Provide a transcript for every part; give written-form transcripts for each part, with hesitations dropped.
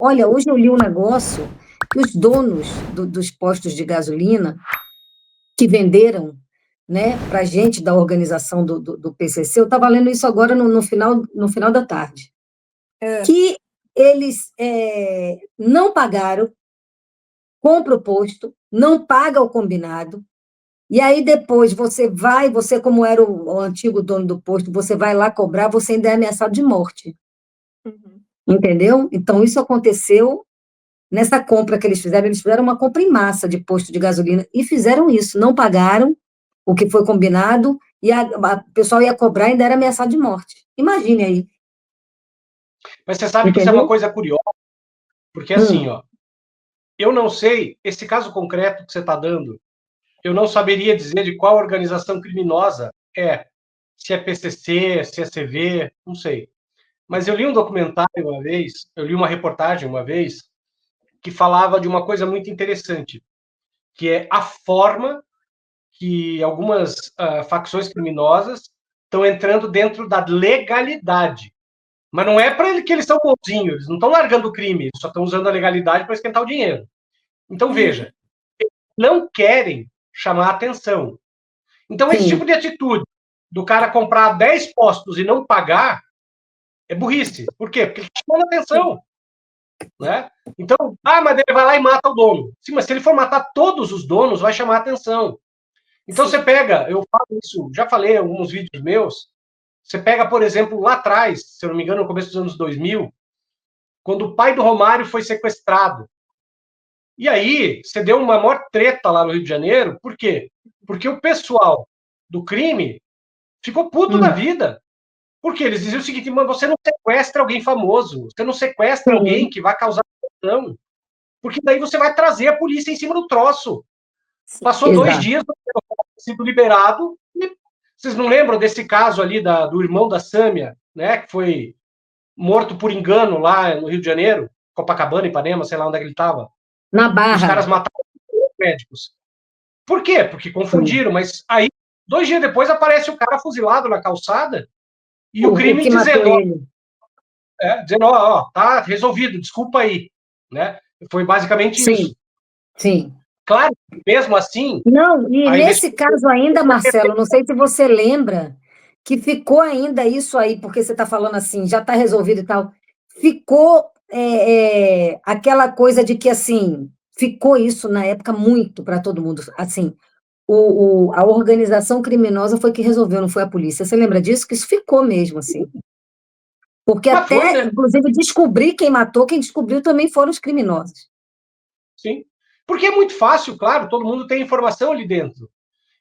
Olha, hoje eu li um negócio que os donos dos postos de gasolina que venderam, né, para gente da organização do PCC, eu estava lendo isso agora no final da tarde, É. que eles não pagaram, compra o posto, não paga o combinado, e aí depois você como era o antigo dono do posto, você vai lá cobrar, você ainda é ameaçado de morte, Uhum. entendeu? Então isso aconteceu nessa compra que eles fizeram uma compra em massa de posto de gasolina e fizeram isso, não pagaram o que foi combinado e o pessoal ia cobrar e ainda era ameaçado de morte. Imagine aí, Mas você sabe que isso é uma entendeu? coisa curiosa, porque assim, Hum, ó, eu não sei, esse caso concreto que você está dando, eu não saberia dizer de qual organização criminosa é. Se é PCC, se é CV, não sei. Mas eu li um documentário uma vez, eu li uma reportagem uma vez, que falava de uma coisa muito interessante, que é a forma que algumas facções criminosas estão entrando dentro da legalidade. Mas não é para que eles são bonzinhos, eles não estão largando o crime, eles só estão usando a legalidade para esquentar o dinheiro. Então, Uhum. veja, não querem chamar atenção. Então, esse sim, tipo de atitude do cara comprar 10 postos e não pagar é burrice. Por quê? Porque ele está chamando Sim. atenção. Né? Então, mas ele vai lá e mata o dono. Sim, mas se ele for matar todos os donos, vai chamar atenção. Então você Sim. pega, eu falo isso, já falei em alguns vídeos meus, você pega, por exemplo, lá atrás, se eu não me engano, no começo dos anos 2000, quando o pai do Romário foi sequestrado. E aí, você deu uma maior treta lá no Rio de Janeiro, por quê? Porque o pessoal do crime ficou puto da hum, vida. Porque eles diziam o seguinte, mas você não sequestra alguém famoso, você não sequestra alguém sim, que vai causar confusão, porque daí você vai trazer a polícia em cima do troço. Sim. Passou 2 exato. dias, sido liberado, e vocês não lembram desse caso ali do irmão da Sâmia, né, que foi morto por engano lá no Rio de Janeiro, Copacabana, Ipanema, sei lá onde é que ele estava, Na e os caras Barra, mataram os médicos. Por quê? Porque sim. confundiram, mas aí, 2 dias depois, aparece o cara fuzilado na calçada e o O crime que matou dizendo, ele. tá resolvido, desculpa aí, né? Foi basicamente Sim, isso. sim. Claro, mesmo assim, Não, e a nesse investigação caso ainda, Marcelo, não sei se você lembra que ficou ainda isso aí, porque você está falando assim, já está resolvido e tal. Ficou aquela coisa de que assim, ficou isso na época muito para todo mundo. Assim, a organização criminosa foi que resolveu, não foi a polícia. Você lembra disso? Que isso ficou mesmo assim. Porque mas foi, até, né? inclusive, descobrir quem matou, quem descobriu também foram os criminosos. Sim. Porque é muito fácil, claro, todo mundo tem informação ali dentro.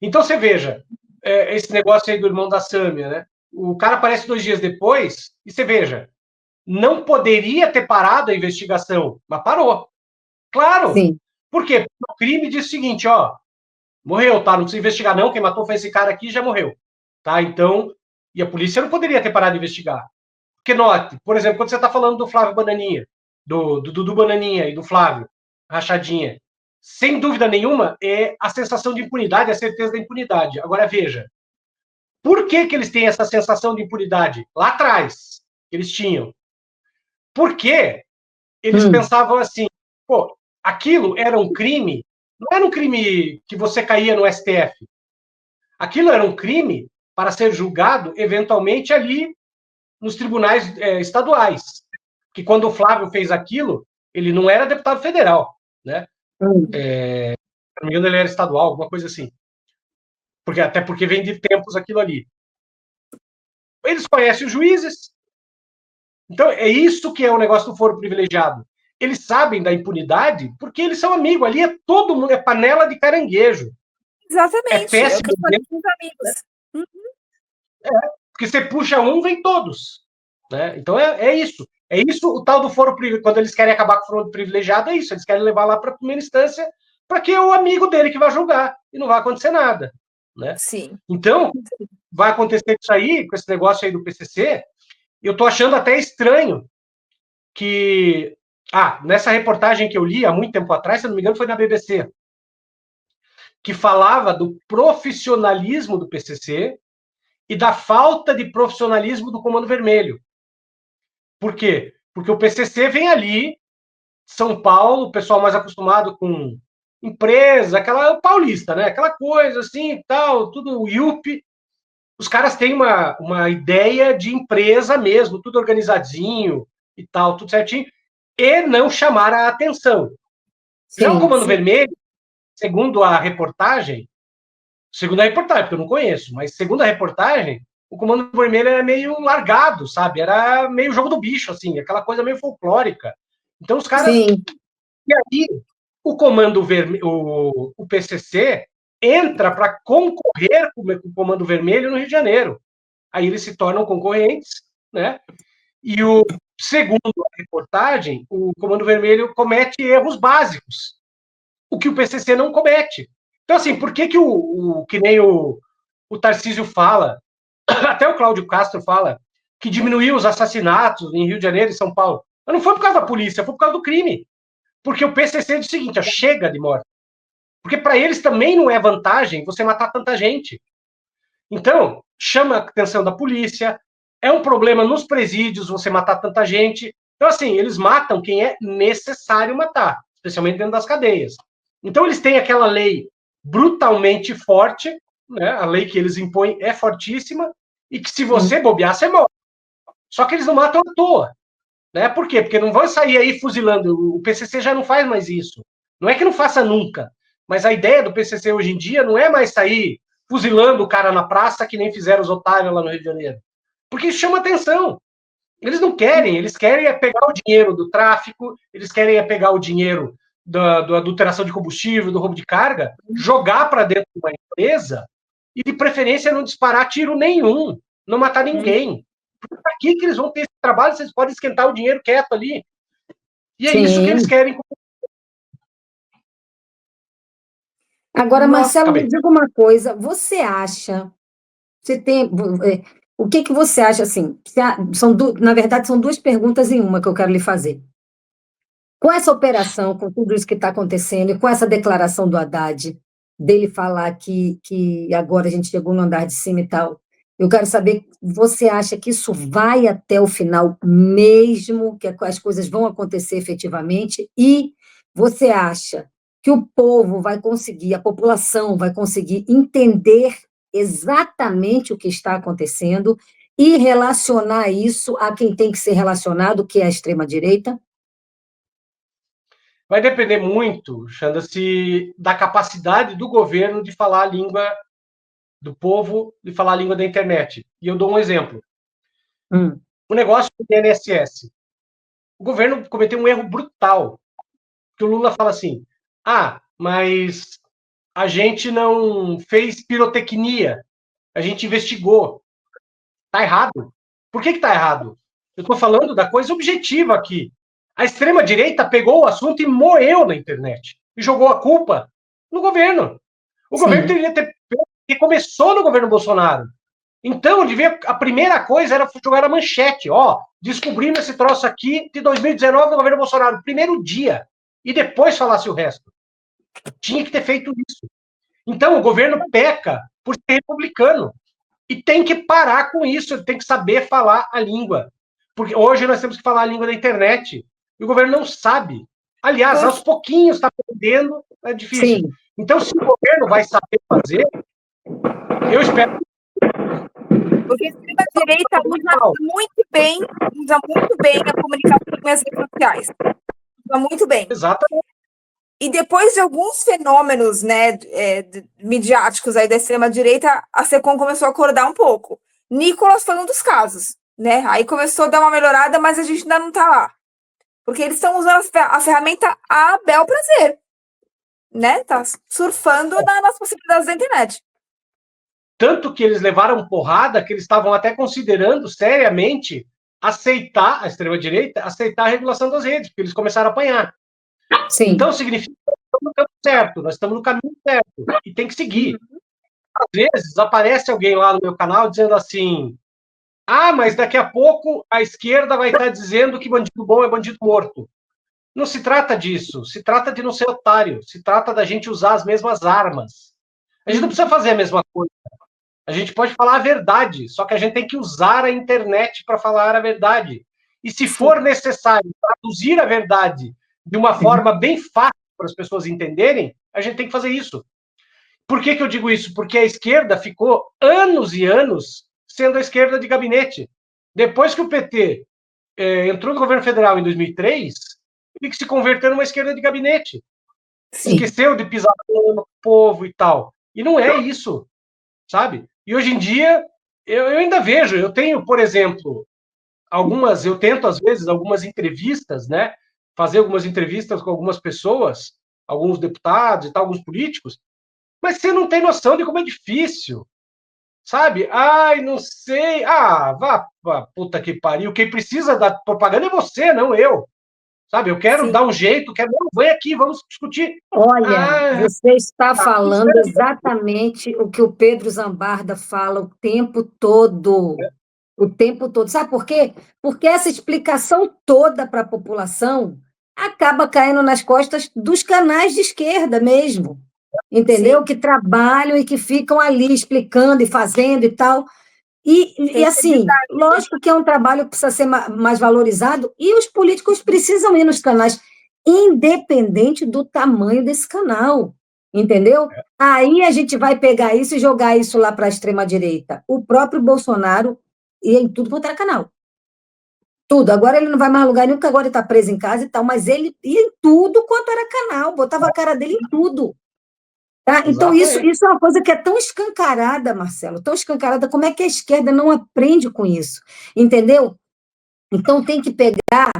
Então você veja, esse negócio aí do irmão da Sâmia, né? O cara aparece 2 dias depois, e você veja, não poderia ter parado a investigação, mas parou. Claro. Sim, Por quê? Porque o crime diz o seguinte, ó, morreu, tá? Não precisa investigar, não. Quem matou foi esse cara aqui e já morreu. Tá? Então, e a polícia não poderia ter parado de investigar. Porque note, por exemplo, quando você está falando do Flávio Bananinha, do Dudu Bananinha e do Flávio Rachadinha, sem dúvida nenhuma, é a sensação de impunidade, a certeza da impunidade. Agora veja, por que, que eles têm essa sensação de impunidade? Lá atrás, eles tinham. Porque eles hum, pensavam assim, pô, aquilo era um crime, não era um crime que você caía no STF. Aquilo era um crime para ser julgado, eventualmente, ali nos tribunais estaduais. Que quando o Flávio fez aquilo, ele não era deputado federal, né? hum. Se não me engano, ele era estadual, alguma coisa assim. Até porque vem de tempos aquilo ali. Eles conhecem os juízes. Então, é isso que é o negócio do foro privilegiado. Eles sabem da impunidade porque eles são amigos. Ali é todo mundo, é panela de caranguejo. É Exatamente. É o péssimo, que eu falei com os amigos. porque você puxa um, vem todos. Né? Então, é isso. É isso o tal do foro privilegiado. Quando eles querem acabar com o foro privilegiado, é isso. Eles querem levar lá para a primeira instância para que é o amigo dele que vai julgar. E não vai acontecer nada. Né? Sim. Então, vai acontecer isso aí, com esse negócio aí do PCC, eu estou achando até estranho que... nessa reportagem que eu li há muito tempo atrás, se não me engano, foi na BBC, que falava do profissionalismo do PCC e da falta de profissionalismo do Comando Vermelho. Por quê? Porque o PCC vem ali, São Paulo, o pessoal mais acostumado com empresa, aquela paulista, né? Aquela coisa assim e tal, tudo IUP. Os caras têm uma ideia de empresa mesmo, tudo organizadinho e tal, tudo certinho, e não chamar a atenção. Já o Comando Vermelho, segundo a reportagem, porque eu não conheço, mas segundo a reportagem, o Comando Vermelho era meio largado, sabe? Era meio jogo do bicho, assim, aquela coisa meio folclórica. Então os caras... Sim. E aí, o Comando Vermelho, o PCC, entra para concorrer com o Comando Vermelho no Rio de Janeiro. Aí eles se tornam concorrentes, né? E segundo a reportagem, o Comando Vermelho comete erros básicos, o que o PCC não comete. Então, assim, por que que nem o Tarcísio fala, até o Cláudio Castro fala, que diminuiu os assassinatos em Rio de Janeiro e São Paulo? Mas não foi por causa da polícia, foi por causa do crime. Porque o PCC diz o seguinte, chega de morte. Porque para eles também não é vantagem você matar tanta gente. Então, chama a atenção da polícia, é um problema nos presídios você matar tanta gente. Então, assim, eles matam quem é necessário matar, especialmente dentro das cadeias. Então, eles têm aquela lei brutalmente forte, né? A lei que eles impõem é fortíssima, e que se você bobear, você morre. Só que eles não matam à toa. Né? Por quê? Porque não vão sair aí fuzilando. O PCC já não faz mais isso. Não é que não faça nunca, mas a ideia do PCC hoje em dia não é mais sair fuzilando o cara na praça que nem fizeram os otários lá no Rio de Janeiro. Porque isso chama atenção. Eles não querem, eles querem é pegar o dinheiro do tráfico, eles querem é pegar o dinheiro da adulteração de combustível, do roubo de carga, jogar para dentro de uma empresa e, de preferência, não disparar tiro nenhum, não matar ninguém. Porque aqui que eles vão ter esse trabalho, vocês podem esquentar o dinheiro quieto ali. E é isso que eles querem. Agora, Marcelo, me diga uma coisa, você acha, o que você acha, assim, na verdade, são duas perguntas em uma que eu quero lhe fazer. Com essa operação, com tudo isso que está acontecendo, e com essa declaração do Haddad, dele falar que agora a gente chegou no andar de cima e tal, eu quero saber, você acha que isso vai até o final mesmo, que as coisas vão acontecer efetivamente, e você acha que o povo vai conseguir, a população vai conseguir entender exatamente o que está acontecendo e relacionar isso a quem tem que ser relacionado, que é a extrema-direita? Vai depender muito, Xanda, da capacidade do governo de falar a língua do povo, de falar a língua da internet. E eu dou um exemplo. O negócio do INSS. O governo cometeu um erro brutal. Que o Lula fala assim, mas a gente não fez pirotecnia, a gente investigou. Tá errado. Por que tá errado? Eu estou falando da coisa objetiva aqui. A extrema-direita pegou o assunto e moeu na internet. E jogou a culpa no governo. O governo deveria ter... que começou no governo Bolsonaro. Então, a primeira coisa era jogar a manchete. Descobrimos esse troço aqui de 2019 no governo Bolsonaro. Primeiro dia. E depois falasse o resto. Tinha que ter feito isso. Então, o governo peca por ser republicano. E tem que parar com isso, ele tem que saber falar a língua. Porque hoje nós temos que falar a língua da internet. E o governo não sabe. Aliás, aos pouquinhos está aprendendo, é difícil. Sim. Então, se o governo vai saber fazer, eu espero. Porque a extrema-direita usa muito bem a comunicação nas redes sociais. Usa muito bem. Exatamente. E depois de alguns fenômenos, né, midiáticos aí da extrema-direita, a SECOM começou a acordar um pouco. Nicolas foi um dos casos, né? Aí começou a dar uma melhorada, mas a gente ainda não tá lá. Porque eles estão usando a ferramenta a bel prazer, né? Tá surfando nas possibilidades da internet. Tanto que eles levaram porrada que eles estavam até considerando seriamente aceitar, a extrema-direita, aceitar a regulação das redes, porque eles começaram a apanhar. Sim. Então, significa que nós estamos no caminho certo, nós estamos no caminho certo, e tem que seguir. Às vezes, aparece alguém lá no meu canal dizendo assim, mas daqui a pouco a esquerda vai estar dizendo que bandido bom é bandido morto. Não se trata disso, se trata de não ser otário, se trata da gente usar as mesmas armas. A gente não precisa fazer a mesma coisa. A gente pode falar a verdade, só que a gente tem que usar a internet para falar a verdade. E se for necessário traduzir a verdade de uma forma bem fácil para as pessoas entenderem, a gente tem que fazer isso. Por que eu digo isso? Porque a esquerda ficou anos e anos sendo a esquerda de gabinete. Depois que o PT entrou no governo federal em 2003, ele que se converteu numa esquerda de gabinete. Sim. Esqueceu de pisar no povo e tal. E não é isso, sabe? E hoje em dia, eu ainda vejo, eu tenho, por exemplo, eu tento às vezes algumas entrevistas, né? Fazer algumas entrevistas com algumas pessoas, alguns deputados e tal, alguns políticos, mas você não tem noção de como é difícil, sabe? Ai, não sei. Ah, vá puta que pariu. Quem precisa da propaganda é você, não eu. Sabe? Eu quero Sim. dar um jeito, não, vem aqui, vamos discutir. Olha, você está falando você- exatamente o que o Pedro Zambarda fala o tempo todo. O tempo todo. Sabe por quê? Porque essa explicação toda para a população acaba caindo nas costas dos canais de esquerda mesmo. Entendeu? Sim. Que trabalham e que ficam ali explicando e fazendo e tal. E assim, lógico que é um trabalho que precisa ser mais valorizado, e os políticos precisam ir nos canais, independente do tamanho desse canal, entendeu? Aí a gente vai pegar isso e jogar isso lá para a extrema-direita. O próprio Bolsonaro ia em tudo quanto era canal. Tudo. Agora ele não vai mais a lugar nenhum, porque agora ele está preso em casa e tal, mas ele ia em tudo quanto era canal, botava a cara dele em tudo. Tá? Então, isso é uma coisa que é tão escancarada, Marcelo, tão escancarada, como é que a esquerda não aprende com isso? Entendeu? Então, tem que pegar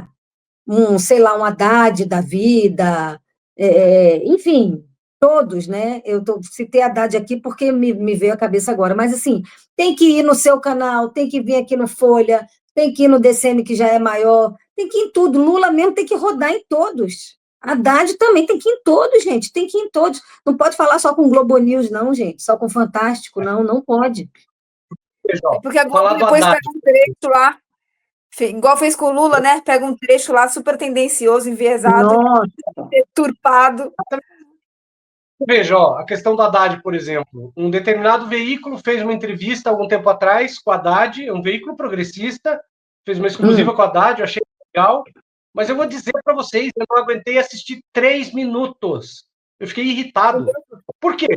sei lá, um Haddad da vida, enfim, todos, né? Citei Haddad aqui porque me veio à cabeça agora, mas assim, tem que ir no seu canal, tem que vir aqui no Folha, tem que ir no DCM, que já é maior, tem que ir em tudo. Lula mesmo tem que rodar em todos. Haddad também tem que ir em todos, gente, tem que ir em todos. Não pode falar só com o Globo News, não, gente, só com o Fantástico, não, não pode. Porque a Globo depois pega um trecho lá, igual fez com o Lula, né? Pega um trecho lá super tendencioso, enviesado, deturpado. Veja, ó, a questão do Haddad, por exemplo. Um determinado veículo fez uma entrevista algum tempo atrás com o Haddad, um veículo progressista, fez uma exclusiva com o Haddad, eu achei legal. Mas eu vou dizer para vocês, eu não aguentei assistir 3 minutos. Eu fiquei irritado. Por quê?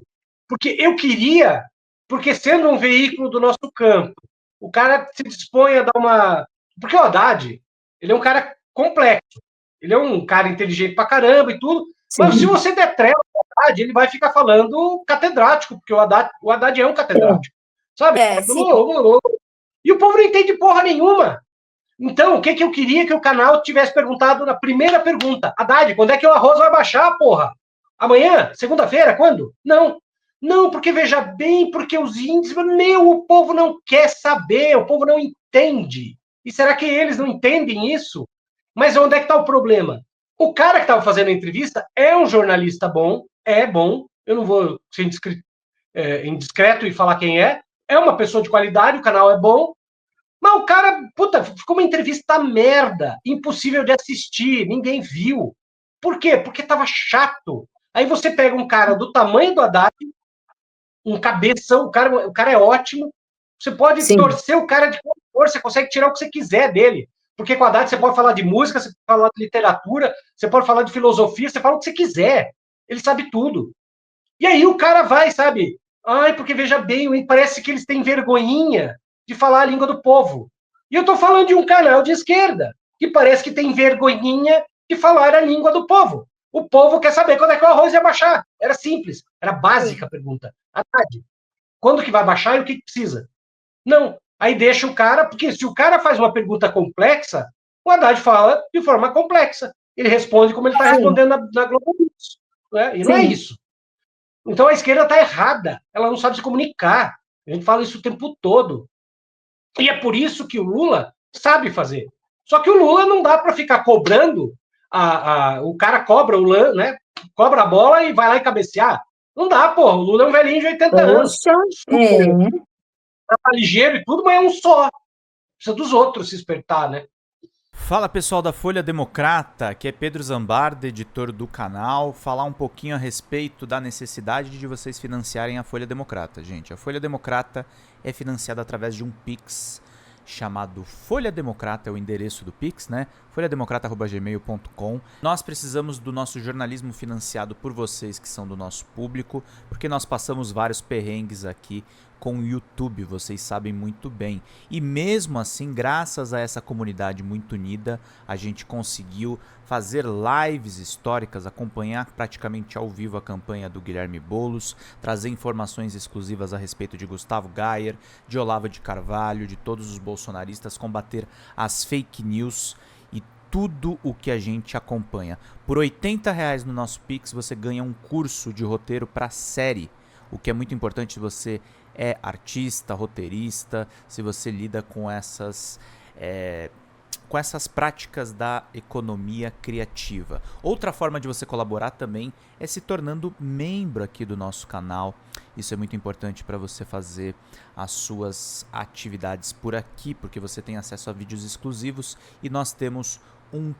Porque eu queria, porque sendo um veículo do nosso campo, o cara se dispõe a dar uma... Porque o Haddad, ele é um cara complexo. Ele é um cara inteligente pra caramba e tudo, Sim. mas se você der trela ao Haddad, ele vai ficar falando catedrático, porque o Haddad é um catedrático. Sabe? E o povo não entende porra nenhuma. Então, o que eu queria que o canal tivesse perguntado na primeira pergunta? Haddad, quando é que o arroz vai baixar, porra? Amanhã? Segunda-feira? Quando? Não. Não, porque veja bem, porque os índices... o povo não quer saber, o povo não entende. E será que eles não entendem isso? Mas onde é que está o problema? O cara que estava fazendo a entrevista é um jornalista bom, é bom, eu não vou ser indiscreto e falar quem é uma pessoa de qualidade, o canal é bom, mas o cara, puta, ficou uma entrevista merda, impossível de assistir, ninguém viu. Por quê? Porque tava chato. Aí você pega um cara do tamanho do Haddad, um cabeção, o cara é ótimo, você pode torcer o cara de qualquer cor, você consegue tirar o que você quiser dele. Porque com o Haddad você pode falar de música, você pode falar de literatura, você pode falar de filosofia, você fala o que você quiser. Ele sabe tudo. E aí o cara vai, sabe? Ai, porque veja bem, parece que eles têm vergonhinha de falar a língua do povo. E eu tô falando de um canal de esquerda, que parece que tem vergonhinha de falar a língua do povo. O povo quer saber quando é que o arroz ia baixar. Era simples, era básica a pergunta. Haddad, quando que vai baixar e o que precisa? Não. Aí deixa o cara, porque se o cara faz uma pergunta complexa, o Haddad fala de forma complexa. Ele responde como ele está respondendo na Globo News. Né? E não é isso. Então a esquerda está errada. Ela não sabe se comunicar. A gente fala isso o tempo todo. E é por isso que o Lula sabe fazer. Só que o Lula não dá para ficar cobrando. O cara cobra o Lula, né? Cobra a bola e vai lá e cabecear. Não dá, porra. O Lula é um velhinho de 80 anos. Tá ligeiro e tudo, mas é um só. Precisa dos outros se espertar, né? Fala pessoal da Folha Democrata, aqui é Pedro Zambarda, editor do canal, falar um pouquinho a respeito da necessidade de vocês financiarem a Folha Democrata, gente. A Folha Democrata é financiada através de um Pix chamado Folha Democrata, é o endereço do Pix, né? folhademocrata@gmail.com. Nós precisamos do nosso jornalismo financiado por vocês que são do nosso público, porque nós passamos vários perrengues aqui com o YouTube, vocês sabem muito bem. E mesmo assim, graças a essa comunidade muito unida, a gente conseguiu fazer lives históricas, acompanhar praticamente ao vivo a campanha do Guilherme Boulos, trazer informações exclusivas a respeito de Gustavo Gayer, de Olavo de Carvalho, de todos os bolsonaristas, combater as fake news e tudo o que a gente acompanha. Por R$80 no nosso Pix, você ganha um curso de roteiro para série, o que é muito importante se você é artista, roteirista, se você lida com essas práticas da economia criativa. Outra forma de você colaborar também é se tornando membro aqui do nosso canal. Isso é muito importante para você fazer as suas atividades por aqui, porque você tem acesso a vídeos exclusivos e nós temos um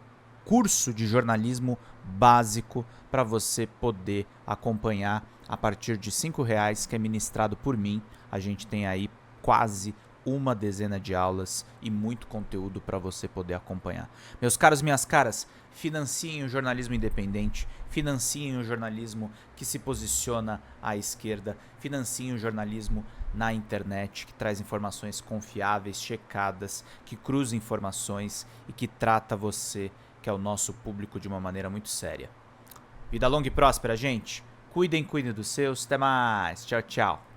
curso de jornalismo básico para você poder acompanhar a partir de R$5, que é ministrado por mim. A gente tem aí quase uma dezena de aulas e muito conteúdo para você poder acompanhar. Meus caros, minhas caras, financiem o jornalismo independente, financiem o jornalismo que se posiciona à esquerda, financiem o jornalismo na internet, que traz informações confiáveis, checadas, que cruza informações e que trata você, que é o nosso público, de uma maneira muito séria. Vida longa e próspera, gente. Cuidem dos seus. Até mais. Tchau, tchau.